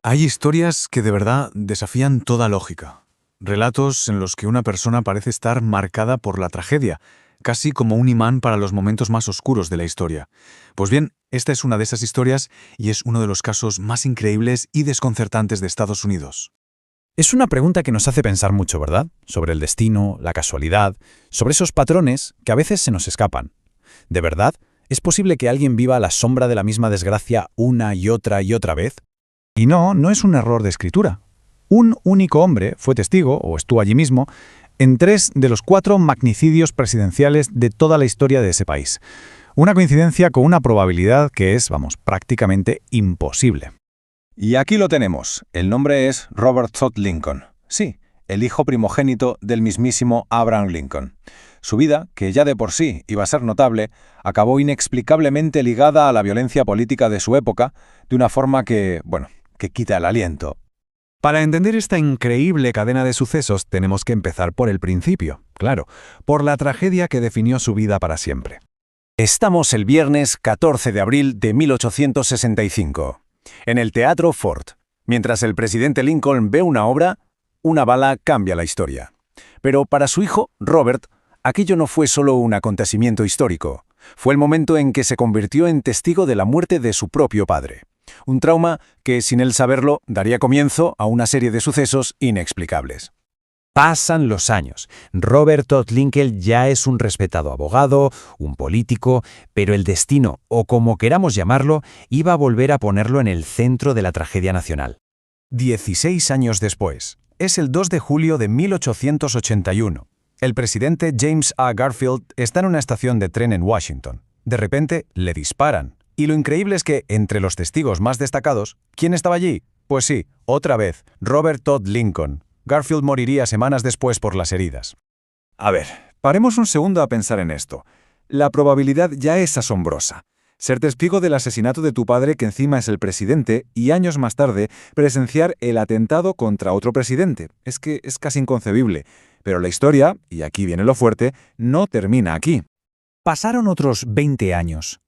Hay historias que de verdad desafían toda lógica. Relatos en los que una persona parece estar marcada por la tragedia, casi como un imán para los momentos más oscuros de la historia. Pues bien, esta es una de esas historias y es uno de los casos más increíbles y desconcertantes de Estados Unidos. Es una pregunta que nos hace pensar mucho, ¿verdad? Sobre el destino, la casualidad, sobre esos patrones que a veces se nos escapan. ¿De verdad es posible que alguien viva a la sombra de la misma desgracia una y otra vez? Y no es un error de escritura. Un único hombre fue testigo, o estuvo allí mismo, en 3 de los 4 magnicidios presidenciales de toda la historia de ese país. Una coincidencia con una probabilidad que es, prácticamente imposible. Y aquí lo tenemos. El nombre es Robert Todd Lincoln. Sí, el hijo primogénito del mismísimo Abraham Lincoln. Su vida, que ya de por sí iba a ser notable, acabó inexplicablemente ligada a la violencia política de su época, de una forma que quita el aliento. Para entender esta increíble cadena de sucesos tenemos que empezar por el principio, claro, por la tragedia que definió su vida para siempre. Estamos el viernes 14 de abril de 1865, en el Teatro Ford. Mientras el presidente Lincoln ve una obra, una bala cambia la historia. Pero para su hijo, Robert, aquello no fue solo un acontecimiento histórico. Fue el momento en que se convirtió en testigo de la muerte de su propio padre. Un trauma que, sin él saberlo, daría comienzo a una serie de sucesos inexplicables. Pasan los años. Robert Todd Lincoln ya es un respetado abogado, un político, pero el destino, o como queramos llamarlo, iba a volver a ponerlo en el centro de la tragedia nacional. 16 años después, es el 2 de julio de 1881. El presidente James A. Garfield está en una estación de tren en Washington. De repente, le disparan. Y lo increíble es que, entre los testigos más destacados, ¿quién estaba allí? Pues sí, otra vez, Robert Todd Lincoln. Garfield moriría semanas después por las heridas. A ver, paremos un segundo a pensar en esto. La probabilidad ya es asombrosa. Ser testigo del asesinato de tu padre, que encima es el presidente, y años más tarde presenciar el atentado contra otro presidente. Es que es casi inconcebible. Pero la historia, y aquí viene lo fuerte, no termina aquí. Pasaron otros 20 años.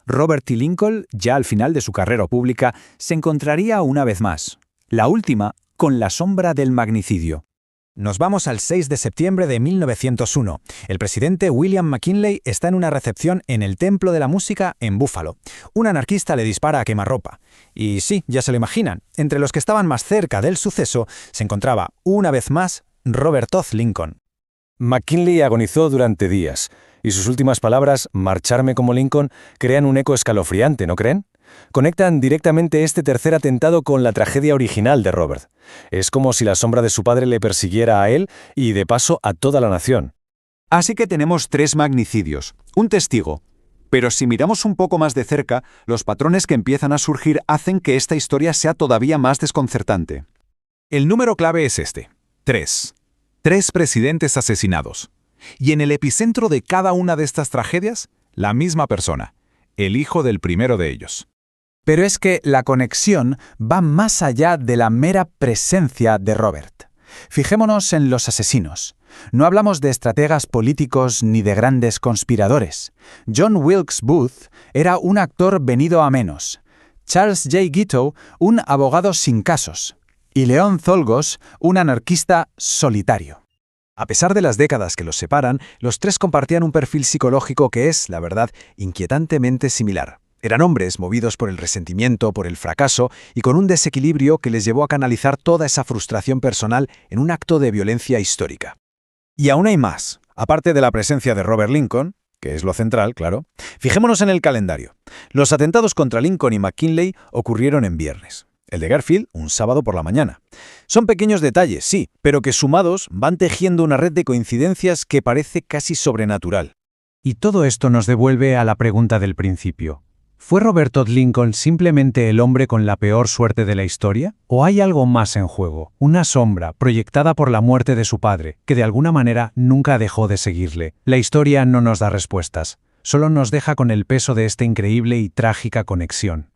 Robert T. Lincoln, ya al final de su carrera pública, se encontraría una vez más, la última, con la sombra del magnicidio. Nos vamos al 6 de septiembre de 1901. El presidente William McKinley está en una recepción en el Templo de la Música en Buffalo. Un anarquista le dispara a quemarropa. Y sí, ya se lo imaginan, entre los que estaban más cerca del suceso se encontraba, una vez más, Robert Todd Lincoln. McKinley agonizó durante días, y sus últimas palabras, marcharme como Lincoln, crean un eco escalofriante, ¿no creen? Conectan directamente este tercer atentado con la tragedia original de Robert. Es como si la sombra de su padre le persiguiera a él y, de paso, a toda la nación. Así que tenemos 3 magnicidios, un testigo. Pero si miramos un poco más de cerca, los patrones que empiezan a surgir hacen que esta historia sea todavía más desconcertante. El número clave es este: 3. 3 presidentes asesinados. Y en el epicentro de cada una de estas tragedias, la misma persona, el hijo del primero de ellos. Pero es que la conexión va más allá de la mera presencia de Robert. Fijémonos en los asesinos. No hablamos de estrategas políticos ni de grandes conspiradores. John Wilkes Booth era un actor venido a menos. Charles J. Guiteau, un abogado sin casos. Y Leon Czolgosz, un anarquista solitario. A pesar de las décadas que los separan, los 3 compartían un perfil psicológico que es, la verdad, inquietantemente similar. Eran hombres movidos por el resentimiento, por el fracaso y con un desequilibrio que les llevó a canalizar toda esa frustración personal en un acto de violencia histórica. Y aún hay más. Aparte de la presencia de Robert Lincoln, que es lo central, claro, fijémonos en el calendario. Los atentados contra Lincoln y McKinley ocurrieron en viernes. El de Garfield, un sábado por la mañana. Son pequeños detalles, sí, pero que sumados van tejiendo una red de coincidencias que parece casi sobrenatural. Y todo esto nos devuelve a la pregunta del principio. ¿Fue Robert Todd Lincoln simplemente el hombre con la peor suerte de la historia? ¿O hay algo más en juego? Una sombra proyectada por la muerte de su padre, que de alguna manera nunca dejó de seguirle. La historia no nos da respuestas, solo nos deja con el peso de esta increíble y trágica conexión.